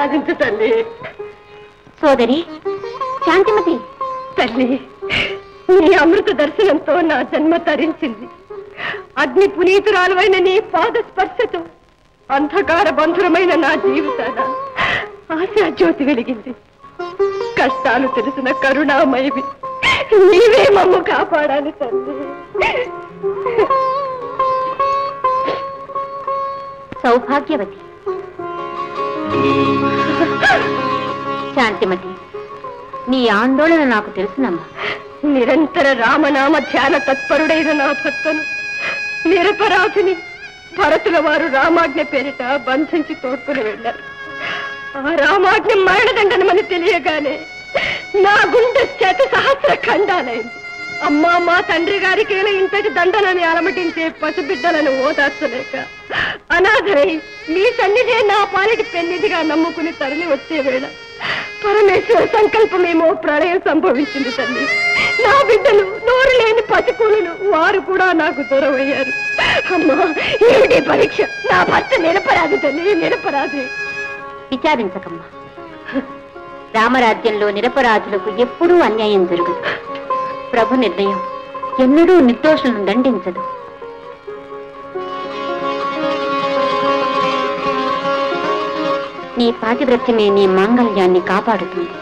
ప్రసాదించు తల్లి. సోదరి శాంతిమతి, తల్లి నీ అమృత దర్శనంతో నా జన్మ తరించింది. అగ్ని పునీతురాలువైన నీ పాద స్పర్శతో అంధకార బంధురమైన నా జీవితాన ఆశా జ్యోతి వెలిగింది. కష్టాలు తెలిసిన కరుణామయవి నీవే మమ్ము కాపాడాలి తల్లి. సౌభాగ్యవతి. శాంతిమతి, నీ ఆందోళన నాకు తెలుసునమ్మా. నిరంతర రామనామ ధ్యాన తత్పరుడైన నా భక్తను నిరపరాధిని భరతుల వారు రామాజ్ఞ పేరిట బంధించి తోడ్కొని వెళ్ళారు. ఆ రామాజ్ఞ మరణదండనమని తెలియగానే నా గుండె శత సహస్ర ఖండాలైంది. అమ్మా, మా తండ్రి గారికి ఇంతటి దండనని అలమటించే పసిబిడ్డలను ఓదార్చలేక అనాథరై మీ సన్నిధే నా పాలిటి పెన్నిధిగా నమ్ముకుని తరలి వచ్చే వేళ పరమేశ్వర సంకల్పమేమో ప్రళయం సంభవించింది తల్లి. నా బిడ్డలు నోరు లేని పసికూలు వారు కూడా నాకు దూరం అయ్యారు. అమ్మా, ఏమిటి పరీక్ష? నా భర్త నిరపరాధి తల్లి, నిరపరాధి. విచారించకమ్మా. రామరాజ్యంలో నిరపరాధులకు ఎప్పుడూ అన్యాయం జరగదు. ప్రభు నిర్ణయం ఎన్నడూ నిర్దోషులను దండించదు. నీ పాతివ్రత్యమే నీ మాంగళ్యాన్ని కాపాడుతుంది.